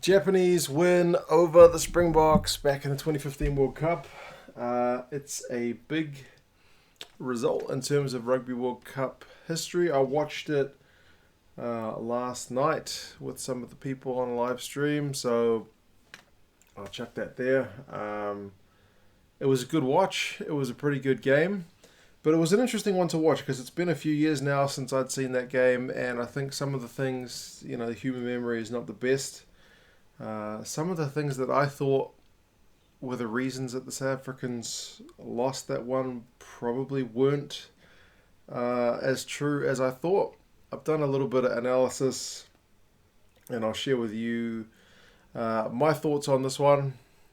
Japanese win over the Springboks back in the 2015 World Cup. It's a big result in terms of Rugby World Cup history. I watched it last night with some of the people on a live stream, so I'll chuck that there. It was a good watch. It was a pretty good game. But it was an interesting one to watch because it's been a few years now since I'd seen that game, and I think some of the things, the human memory is not the best. Some of the things that I thought were the reasons that the South Africans lost that one probably weren't as true as I thought. I've done a little bit of analysis, and I'll share with you my thoughts on this one.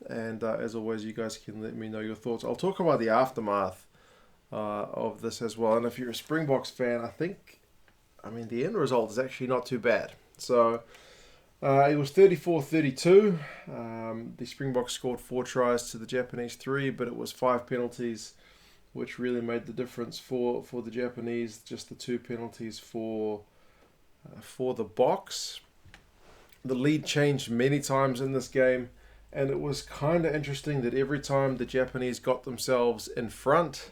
And as always, you guys can let me know your thoughts. I'll talk about the aftermath of this as well. And if you're a Springboks fan, the end result is actually not too bad. So it was 34-32. The Springboks scored 4 tries to the Japanese 3, but it was 5 penalties, which really made the difference for the Japanese. Just the 2 penalties for the Boks. The lead changed many times in this game, and it was kind of interesting that every time the Japanese got themselves in front,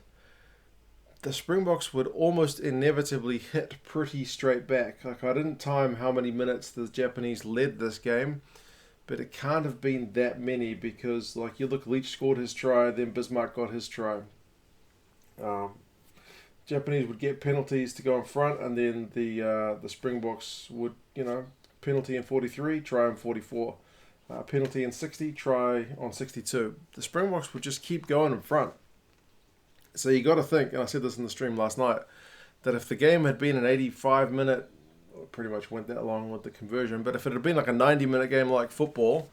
the Springboks would almost inevitably hit pretty straight back. I didn't time how many minutes the Japanese led this game, but it can't have been that many because, Leach scored his try, then Bismarck got his try. Japanese would get penalties to go in front, and then the Springboks would, penalty in 43, try in 44. Penalty in 60, try on 62. The Springboks would just keep going in front. So you got to think, and I said this in the stream last night, that if the game had been an 85-minute, pretty much went that long with the conversion, but if it had been like a 90-minute game like football,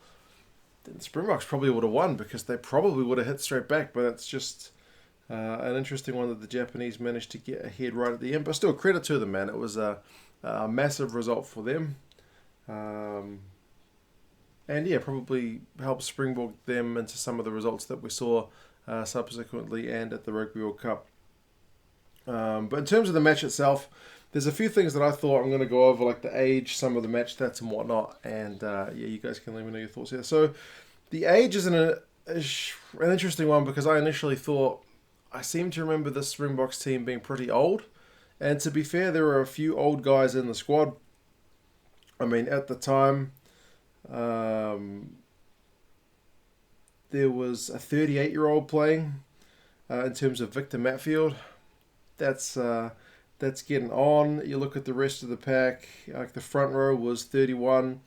then the Springboks probably would have won because they probably would have hit straight back. But it's just an interesting one that the Japanese managed to get ahead right at the end. But still, credit to them, man. It was a massive result for them. And yeah, probably helped springboard them into some of the results that we saw subsequently and at the Rugby World Cup. But in terms of the match itself, there's a few things that I thought I'm going to go over, like the age, some of the match stats and whatnot. And you guys can let me know your thoughts here. So the age is an interesting one because I initially thought, I seem to remember the Springboks team being pretty old. And to be fair, there were a few old guys in the squad. At the time, there was a 38-year-old playing in terms of Victor Matfield. That's getting on. You look at the rest of the pack, like the front row was 31,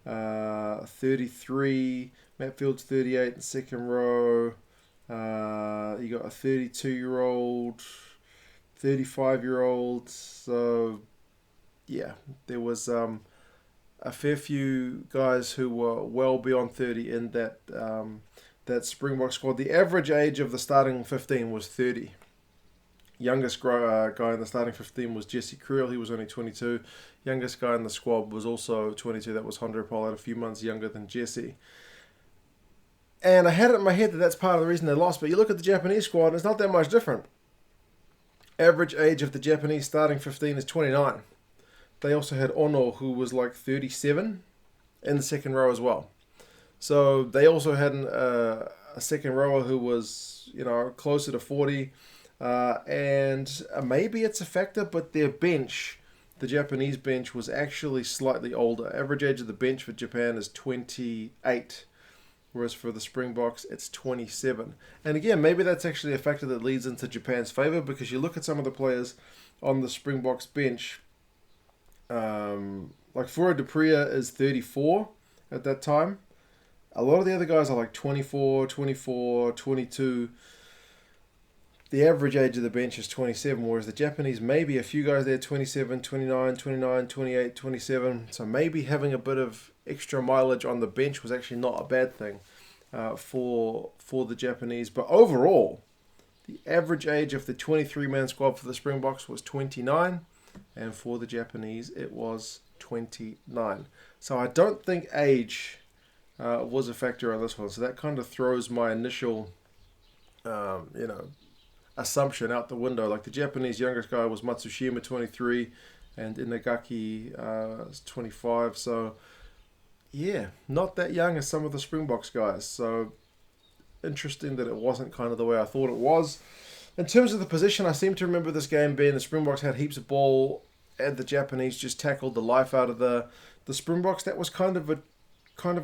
33, Matfield's 38 in the second row. You got a 32-year-old, 35-year-old. So, yeah, there was a fair few guys who were well beyond 30 in that Springbok squad. The average age of the starting 15 was 30. Youngest guy in the starting 15 was Jesse Creel. He was only 22. Youngest guy in the squad was also 22. That was Hondre Pollard, a few months younger than Jesse. And I had it in my head that that's part of the reason they lost. But you look at the Japanese squad, and it's not that much different. Average age of the Japanese starting 15 is 29. They also had Ono, who was like 37 in the second row as well. So they also had a second rower who was, closer to 40. And maybe it's a factor, but their bench, the Japanese bench, was actually slightly older. Average age of the bench for Japan is 28, whereas for the Springboks, it's 27. And again, maybe that's actually a factor that leads into Japan's favour, because you look at some of the players on the Springboks bench, like Fura Dupria is 34 at that time. A lot of the other guys are like 24, 22. The average age of the bench is 27, whereas the Japanese, maybe a few guys there, 27, 29, 28, 27. So maybe having a bit of extra mileage on the bench was actually not a bad thing for the Japanese. But overall, the average age of the 23-man squad for the Springboks was 29, and for the Japanese, it was 29. So I don't think age was a factor on this one. So that kind of throws my initial, assumption out the window. Like the Japanese youngest guy was Matsushima, 23, and Inagaki 25. So yeah, not that young as some of the Springboks guys. So interesting that it wasn't kind of the way I thought it was. In terms of the position, I seem to remember this game being the Springboks had heaps of ball and the Japanese just tackled the life out of the Springboks. That was kind of a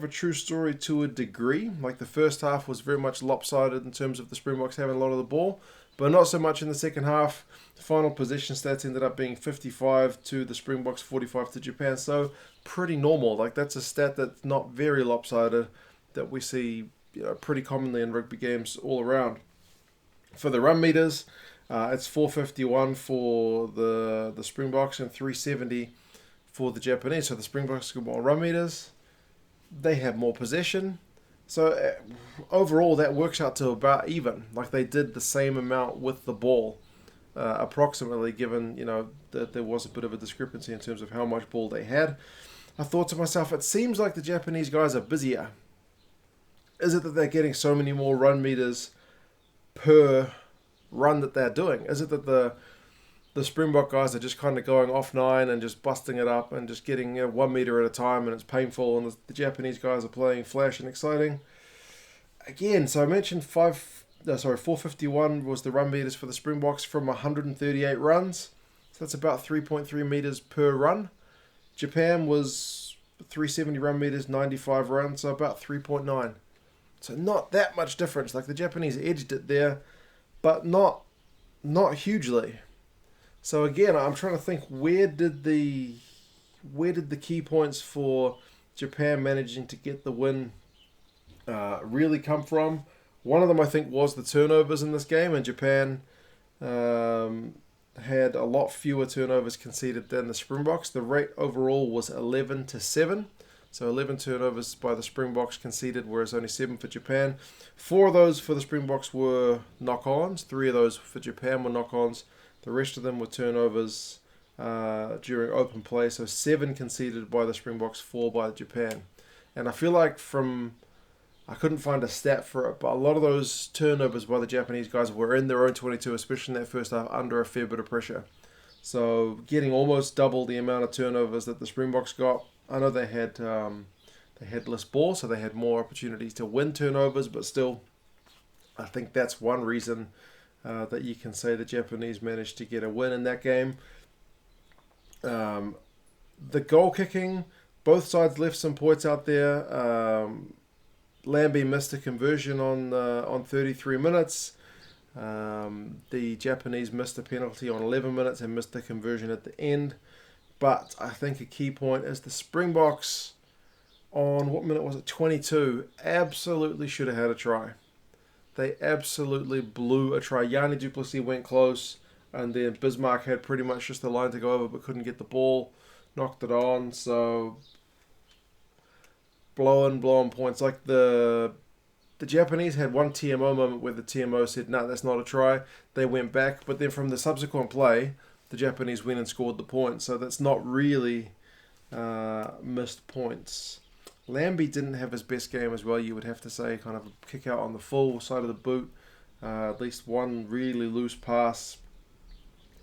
true story to a degree. Like the first half was very much lopsided in terms of the Springboks having a lot of the ball, but not so much in the second half. The final possession stats ended up being 55 to the Springboks, 45 to Japan. So pretty normal. Like that's a stat that's not very lopsided that we see pretty commonly in rugby games all around. For the run meters, it's 451 for the Springboks and 370 for the Japanese. So the Springboks got more run meters. They have more possession. So overall, that works out to about even. Like they did the same amount with the ball, approximately, given that there was a bit of a discrepancy in terms of how much ball they had. I thought to myself, it seems like the Japanese guys are busier. Is it that they're getting so many more run meters per run that they're doing? Is it that the Springbok guys are just kind of going off 9 and just busting it up and just getting 1 meter at a time, and it's painful, and the Japanese guys are playing flash and exciting? Again, so I mentioned 451 was the run meters for the Springboks from 138 runs. So that's about 3.3 meters per run. Japan was 370 run meters, 95 runs, so about 3.9. So not that much difference. Like the Japanese edged it there, but not hugely. So again, I'm trying to think where did the key points for Japan managing to get the win really come from? One of them I think was the turnovers in this game, and Japan had a lot fewer turnovers conceded than the Springboks. The rate overall was 11-7. So 11 turnovers by the Springboks conceded, whereas only 7 for Japan. 4 of those for the Springboks were knock-ons. 3 of those for Japan were knock-ons. The rest of them were turnovers during open play. So 7 conceded by the Springboks, 4 by Japan. And I feel like I couldn't find a stat for it, but a lot of those turnovers by the Japanese guys were in their own 22, especially in that first half, under a fair bit of pressure. So getting almost double the amount of turnovers that the Springboks got. I know they had less ball, so they had more opportunities to win turnovers, but still, I think that's one reason that you can say the Japanese managed to get a win in that game. The goal kicking, both sides left some points out there. Lambie missed a conversion on 33 minutes. The Japanese missed a penalty on 11 minutes and missed the conversion at the end. But I think a key point is the Springboks on, what minute was it, 22, absolutely should have had a try. They absolutely blew a try. Yanni du Plessis went close, and then Bismarck had pretty much just the line to go over but couldn't get the ball, knocked it on. So blowing points. Like the Japanese had one TMO moment where the TMO said, no, that's not a try. They went back, but then from the subsequent play, the Japanese went and scored the point. So that's not really missed points. Lambie didn't have his best game as well, you would have to say. Kind of a kick out on the full side of the boot. At least one really loose pass.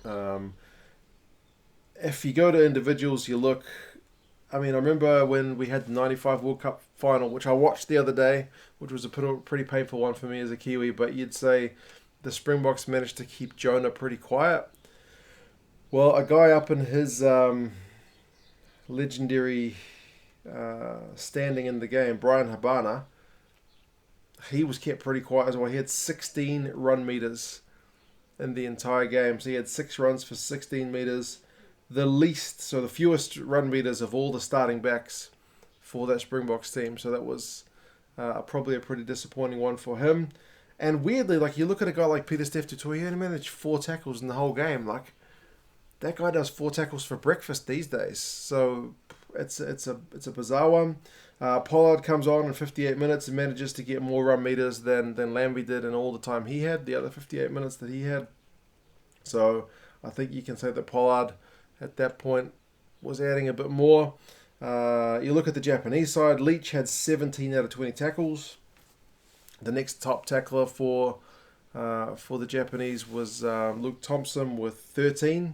If you go to individuals, you look... I mean, I remember when we had the 95 World Cup final, which I watched the other day, which was a pretty painful one for me as a Kiwi, but you'd say the Springboks managed to keep Jonah pretty quiet. Well, a guy up in his legendary standing in the game, Brian Habana, he was kept pretty quiet as well. He had 16 run meters in the entire game. So he had 6 runs for 16 meters. The least, so the fewest run meters of all the starting backs for that Springboks team. So that was probably a pretty disappointing one for him. And weirdly, like you look at a guy like Peter Steph Tutoy, he only managed 4 tackles in the whole game. Like that guy does 4 tackles for breakfast these days. So it's a bizarre one. Pollard comes on in 58 minutes and manages to get more run meters than Lambie did in all the time he had, the other 58 minutes that he had. So I think you can say that Pollard at that point was adding a bit more. You look at the Japanese side, Leach had 17 out of 20 tackles. The next top tackler for the Japanese was Luke Thompson with 13.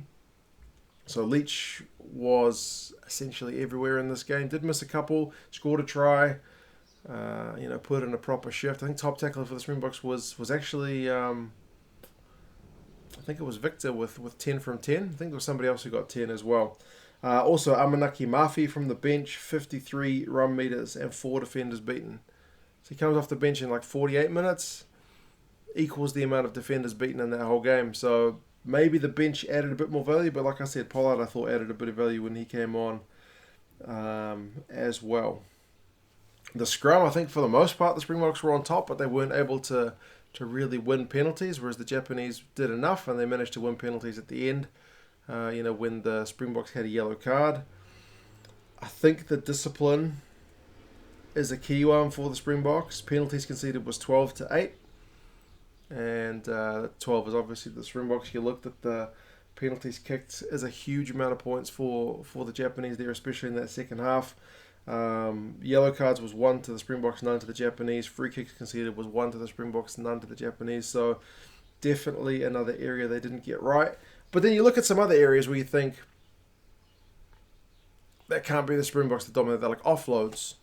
So Leach was essentially everywhere in this game. Did miss a couple, scored a try, put in a proper shift. I think top tackler for the Springboks was actually, I think it was Victor with 10 from 10. I think there was somebody else who got 10 as well. Also, Amanaki Mafi from the bench, 53 run meters and 4 defenders beaten. So he comes off the bench in like 48 minutes, equals the amount of defenders beaten in that whole game. So maybe the bench added a bit more value, but like I said, Pollard I thought added a bit of value when he came on as well. The scrum, I think for the most part, the Springboks were on top, but they weren't able to really win penalties, whereas the Japanese did enough, and they managed to win penalties at the end, when the Springboks had a yellow card. I think the discipline is a key one for the Springboks. Penalties conceded was 12-8. And 12 is obviously the Springboks. You looked at the penalties kicked is a huge amount of points for the Japanese there, especially in that second half. Yellow cards was 1 to the Springboks, 9 to the Japanese. Free kicks conceded was 1 to the Springboks, none to the Japanese. So definitely another area they didn't get right. But then you look at some other areas where you think that can't be the Springboks that dominate. They're like offloads.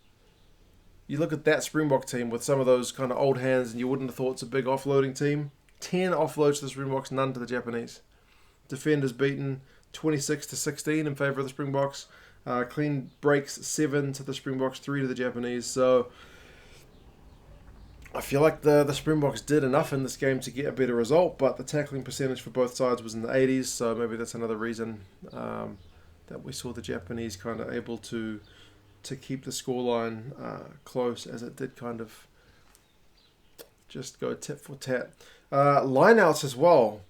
You look at that Springbok team with some of those kind of old hands, and you wouldn't have thought it's a big offloading team. 10 offloads to the Springboks, none to the Japanese. Defenders beaten 26-16 in favour of the Springboks. Clean breaks 7 to the Springboks, 3 to the Japanese. So I feel like the Springboks did enough in this game to get a better result, but the tackling percentage for both sides was in the 80s, so maybe that's another reason that we saw the Japanese kind of able to keep the scoreline close, as it did kind of just go tit for tat. Lineouts as well.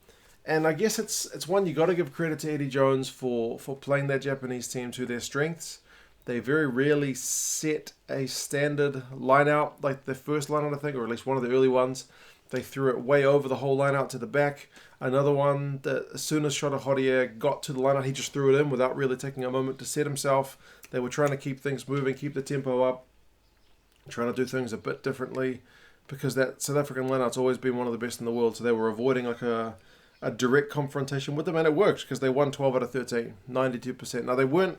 And I guess it's one you got to give credit to Eddie Jones for playing that Japanese team to their strengths. They very rarely set a standard lineout, like the first lineout, I think, or at least one of the early ones. They threw it way over the whole lineout to the back. Another one that as soon as Shota Hodier got to the lineout, he just threw it in without really taking a moment to set himself. They were trying to keep things moving, keep the tempo up, trying to do things a bit differently, because that South African lineout's always been one of the best in the world. So they were avoiding like a direct confrontation with them, and it worked because they won 12 out of 13, 92%. Now, they weren't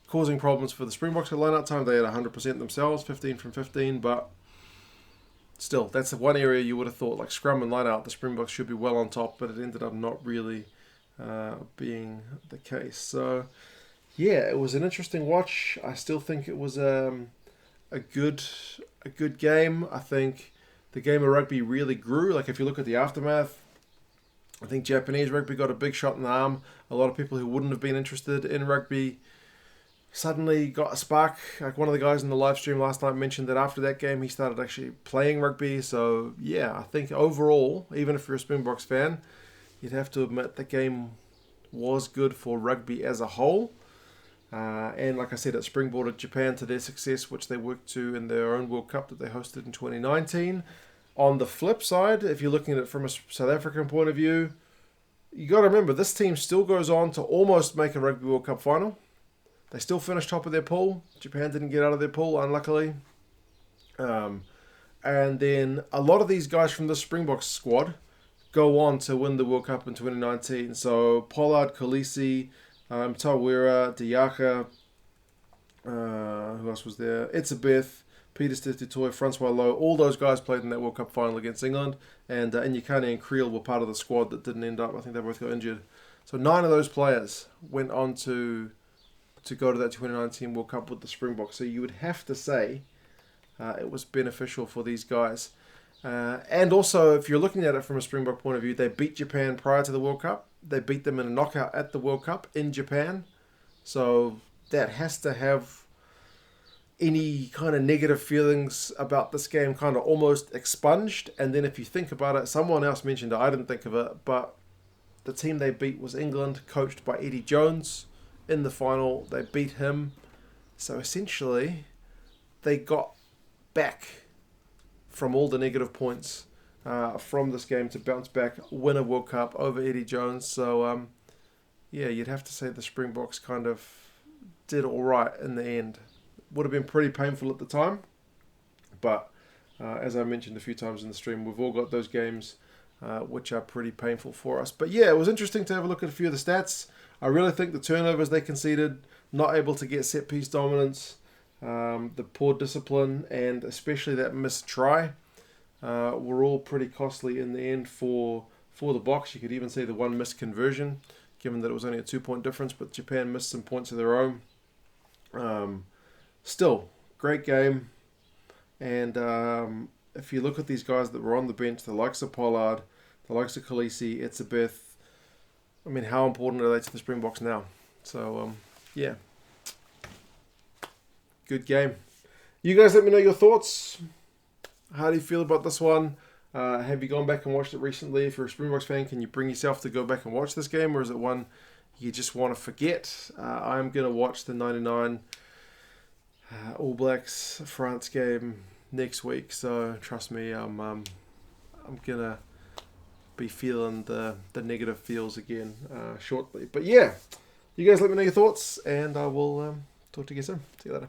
causing problems for the Springboks at lineout time. They had 100% themselves, 15 from 15, but still, that's the one area you would have thought, like scrum and lineout, the Springboks should be well on top, but it ended up not really being the case. So yeah, it was an interesting watch. I still think it was a good game. I think the game of rugby really grew. Like if you look at the aftermath, I think Japanese rugby got a big shot in the arm. A lot of people who wouldn't have been interested in rugby suddenly got a spark. Like one of the guys in the live stream last night mentioned that after that game he started actually playing rugby. So yeah, I think overall, even if you're a Springboks fan, you'd have to admit the game was good for rugby as a whole. And like I said, it springboarded Japan to their success, which they worked to in their own World Cup that they hosted in 2019. On the flip side, if you're looking at it from a South African point of view, you got to remember this team still goes on to almost make a Rugby World Cup final. They still finished top of their pool. Japan didn't get out of their pool, unluckily. And then a lot of these guys from the Springboks squad go on to win the World Cup in 2019. So Pollard, Kolisi, Tawera, Diaka, who else was there? Etzebeth, Peter Stittoy, Francois Lowe, all those guys played in that World Cup final against England, and Inyekane and Creel were part of the squad that didn't end up. I think they both got injured. So 9 of those players went on to go to that 2019 World Cup with the Springboks. So you would have to say it was beneficial for these guys. And also, if you're looking at it from a Springbok point of view, they beat Japan prior to the World Cup. They beat them in a knockout at the World Cup in Japan. So that has to have any kind of negative feelings about this game kind of almost expunged. And then if you think about it, someone else mentioned it, I didn't think of it, but the team they beat was England, coached by Eddie Jones. In the final, they beat him. So essentially, they got back from all the negative points from this game to bounce back, win a World Cup over Eddie Jones. So, yeah, you'd have to say the Springboks kind of did all right in the end. Would have been pretty painful at the time, but as I mentioned a few times in the stream, we've all got those games which are pretty painful for us. But yeah, it was interesting to have a look at a few of the stats. I really think the turnovers they conceded, not able to get set piece dominance, the poor discipline, and especially that missed try were all pretty costly in the end for the Boks. You could even see the one missed conversion, given that it was only a 2-point difference, but Japan missed some points of their own. Still, great game. And if you look at these guys that were on the bench, the likes of Pollard, the likes of Khaleesi, Etzebeth, I mean, how important are they to the Springboks now? So, yeah. Good game. You guys let me know your thoughts. How do you feel about this one? Have you gone back and watched it recently? If you're a Springboks fan, can you bring yourself to go back and watch this game? Or is it one you just want to forget? I'm going to watch the 99 All Blacks France game next week. So trust me, I'm gonna be feeling the negative feels again shortly. But yeah, you guys let me know your thoughts, and I will talk to you soon. See you later.